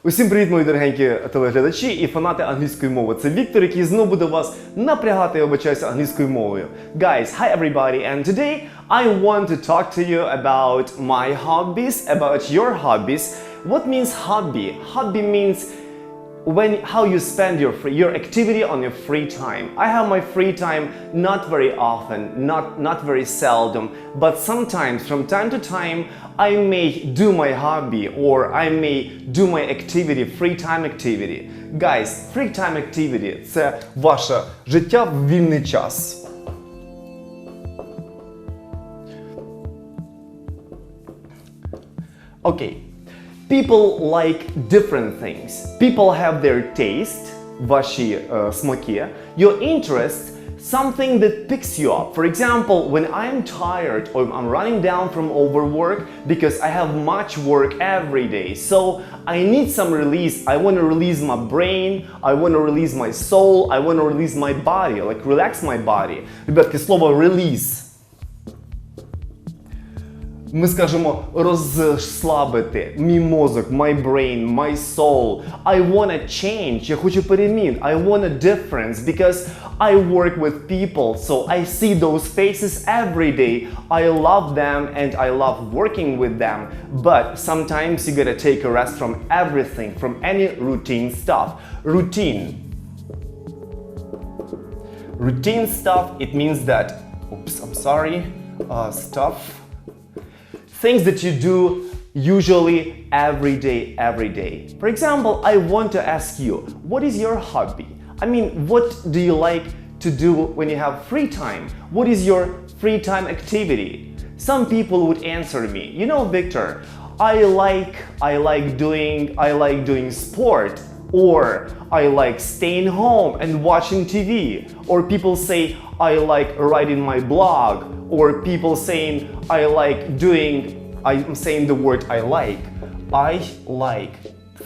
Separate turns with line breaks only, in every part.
Усім привіт, мої дорогенькі телеглядачі і фанати англійської мови. Це Віктор, який знову буде вас напрягати, я вибачаюся, англійською мовою. Guys, hi everybody, and today I want to talk to you about my hobbies, about your hobbies. What means hobby? Hobby means how you spend your activity on your free time. I have my free time not very often, not very seldom, but sometimes from time to time I may do my hobby or I may do my activity, free time activity. Guys, free time activity – це ваше життя в вільний час. Okay. People like different things. People have their taste, ваші смаки, your interests, something that picks you up. For example, when I'm tired or I'm running down from overwork because I have much work every day, so I need some release. I want to release my brain, I want to release my soul, I want to release my body, like relax my body. Ребятки, слово release. Ми скажемо розслабити мій мозок, my brain, my soul. I wanna change, я хочу перемін. I want a difference because I work with people, so I see those faces every day. I love them and I love working with them. But sometimes you gotta take a rest from everything, from any routine stuff. Routine. Routine stuff, it means that, stuff. Things that you do usually every day. For example, I want to ask you, what is your hobby? I mean, what do you like to do when you have free time? What is your free time activity? Some people would answer me, you know, Victor, I like doing sport, or I like staying home and watching TV, or people say I like writing my blog, or people saying I'm saying the word I like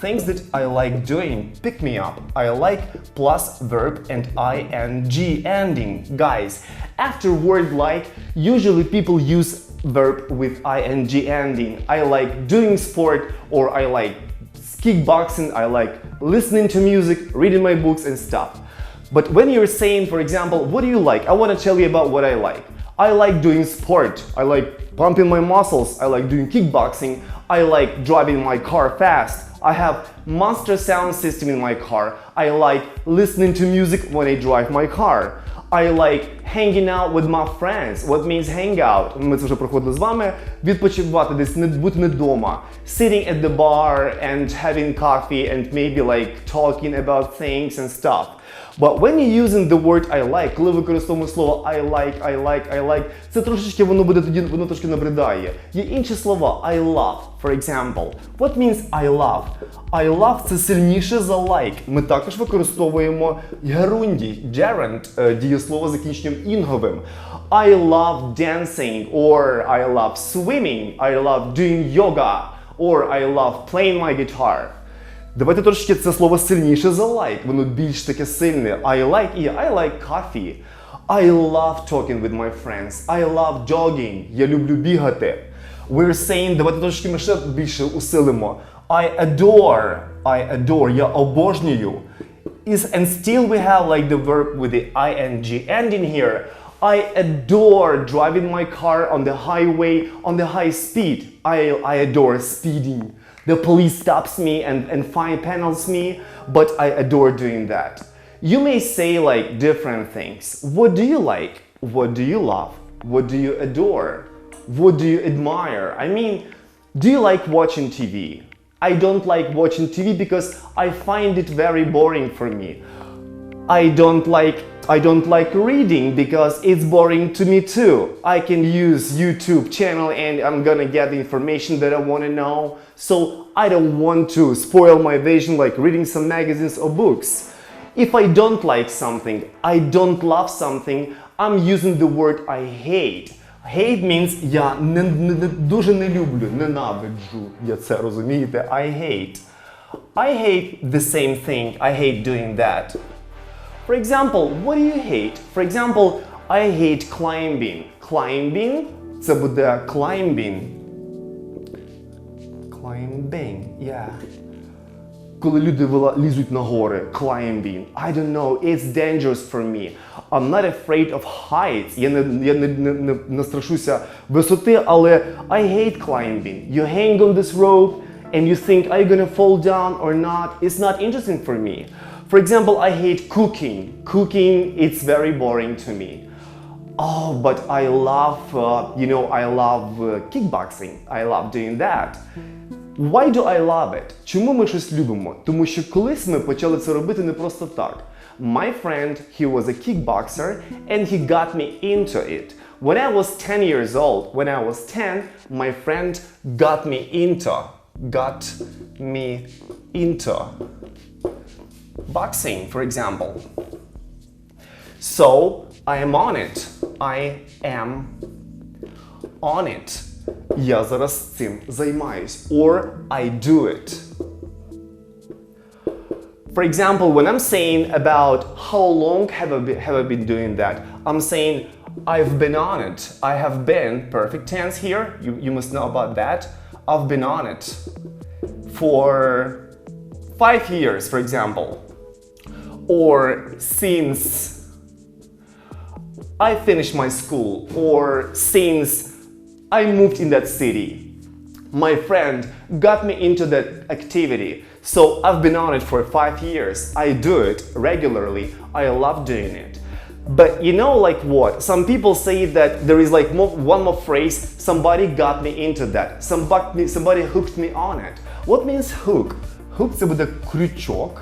things that I like doing, pick me up. I like plus verb and ing ending. Guys, after word like, usually people use verb with ing ending. I like doing sport, or I like kickboxing, I like listening to music, reading my books and stuff. But when you're saying, for example, what do you like? I want to tell you about what I like. I like doing sport. I like pumping my muscles. I like doing kickboxing. I like driving my car fast. I have monster sound system in my car. I like listening to music when I drive my car. I like hanging out with my friends. What means hang out? Ми це вже проходили з вами. Відпочивати десь, бути не вдома. Sitting at the bar and having coffee and maybe like talking about things and stuff. But when you're using the word I like, коли використовуємо слово I like, це трошечки воно трошки набридає. Є інші слова. I love, for example. What means I love? I love – це сильніше за like. Ми також використовуємо герундій, gerund, дієслово з закінченням інговим. I love dancing, or I love swimming, I love doing yoga, or I love playing my guitar. Давайте трошки це слово сильніше за like, воно більш таке сильне. I like coffee. I love talking with my friends. I love jogging. Я люблю бігати. We're saying, давайте трошки ми ще більше усилимо. I adore, я обожнюю. And still we have like the verb with the ing ending here. I adore driving my car on the highway on the high speed. I adore speeding. The police stops me and fine panels me, but I adore doing that. You may say like different things. What do you like? What do you love? What do you adore? What do you admire? I mean, do you like watching TV? I don't like watching TV because I find it very boring for me. I don't like reading because it's boring to me too. I can use YouTube channel and I'm gonna get the information that I want to know. So I don't want to spoil my vision like reading some magazines or books. If I don't like something, I don't love something, I'm using the word I hate. Hate means я дуже не люблю, ненавиджу. Я це розумієте? I hate the same thing. I hate doing that. For example, what do you hate? For example, I hate climbing. Climbing – це буде climbing. Climbing, yeah. коли люди лізуть на гори, climbing. I don't know, it's dangerous for me. I'm not afraid of heights. Я не страшуся висоти, але I hate climbing. You hang on this rope and you think, are you gonna fall down or not? It's not interesting for me. For example, I hate cooking. Cooking, it's very boring to me. Oh, but I love, I love kickboxing. I love doing that. Why do I love it? Чому ми щось любимо? Тому що колись ми почали це робити не просто так. My friend, he was a kickboxer and he got me into it. When I was 10 years old, my friend got me into boxing, for example. So, I am on it. Я зараз цим займаюсь. Or I do it. For example, when I'm saying about how long have I been doing that, I'm saying I've been on it. I have been, perfect tense here, you must know about that. I've been on it for 5 years, for example. Or since I finished my school, or since I moved in that city. My friend got me into that activity, so I've been on it for 5 years. I do it regularly. I love doing it. But you know, like what? Some people say that there is like one more phrase, somebody got me into that. Somebody hooked me on it. What means hook? Hook це буде крючок.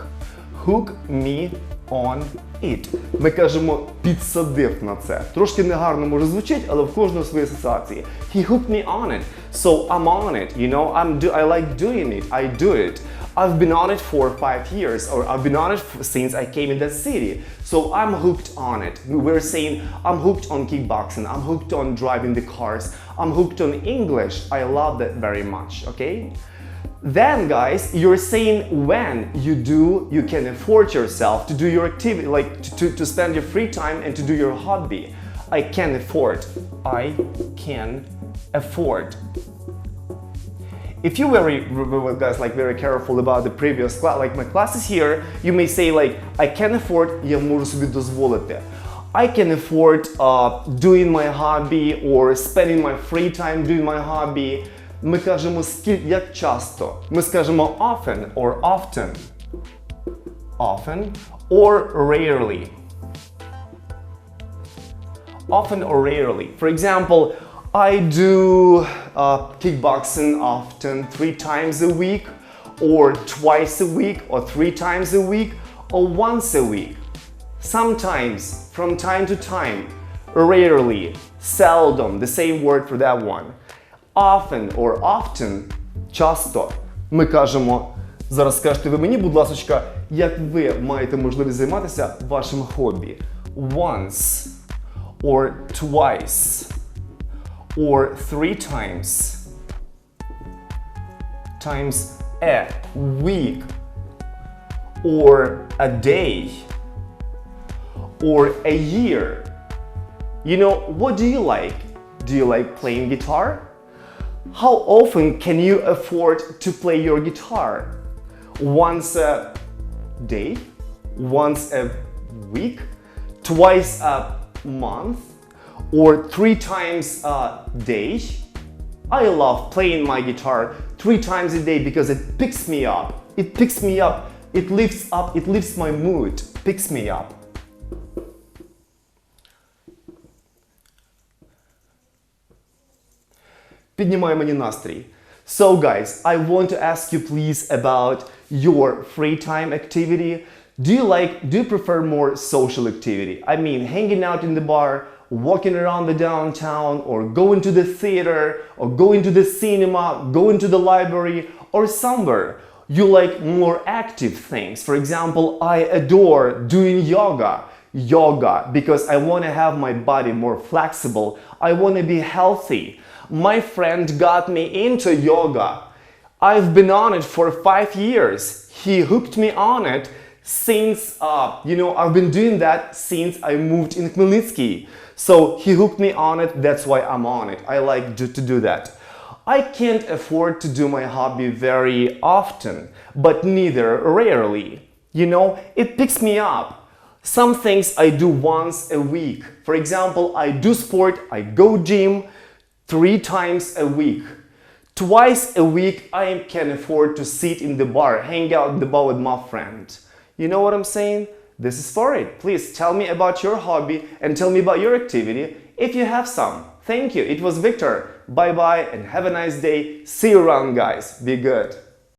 Hook me on it. Ми кажемо підсадив на це. Трошки негарно може звучить, але в кожного свої асоціації. He hooked me on it. So I'm on it, you know, I like doing it. I do it. I've been on it for 5 years, or I've been on it since I came in that city. So I'm hooked on it. We're saying I'm hooked on kickboxing. I'm hooked on driving the cars. I'm hooked on English. I love that very much, okay? Then, guys, you're saying when you can afford yourself to do your activity, like to spend your free time and to do your hobby. I can afford. I can afford. If you guys very careful about the previous class, like my classes here, you may say like I can afford. Я можу собі дозволити. I can afford doing my hobby or spending my free time doing my hobby. Ми кажемо як часто. Ми скажемо often or often. Often or rarely. Often or rarely. For example, I do kickboxing often 3 times a week, or twice a week, or 3 times a week, or once a week. Sometimes, from time to time, rarely, seldom, the same word for that one. Often or often, часто. Ми кажемо, зараз скажете ви мені, будь ласочка, як ви маєте можливість займатися вашим хобі. Once, or twice, or 3 times, times a week, or a day, or a year. You know, what do you like? Do you like playing guitar? How often can you afford to play your guitar? Once a day? Once a week? Twice a month? Or 3 times a day? I love playing my guitar 3 times a day because it picks me up. It picks me up. It lifts my mood. Picks me up. Піднімає мені настрій. So guys, I want to ask you please about your free time activity. Do you prefer more social activity? I mean, hanging out in the bar, walking around the downtown, or going to the theater, or going to the cinema, going to the library, or somewhere. You like more active things. For example, I adore doing yoga because I want to have my body more flexible. I want to be healthy. My friend got me into yoga. I've been on it for 5 years. He hooked me on it since, I've been doing that since I moved in Khmelnytsky. So he hooked me on it, that's why I'm on it. I like to do that. I can't afford to do my hobby very often, but neither rarely. You know, it picks me up. Some things I do once a week. For example, I do sport, I go gym 3 times a week. Twice a week I can afford to sit in the bar, hang out in the bar with my friend. You know what I'm saying? This is for it. Please tell me about your hobby and tell me about your activity if you have some. Thank you. It was Victor. Bye bye and have a nice day. See you around, guys. Be good.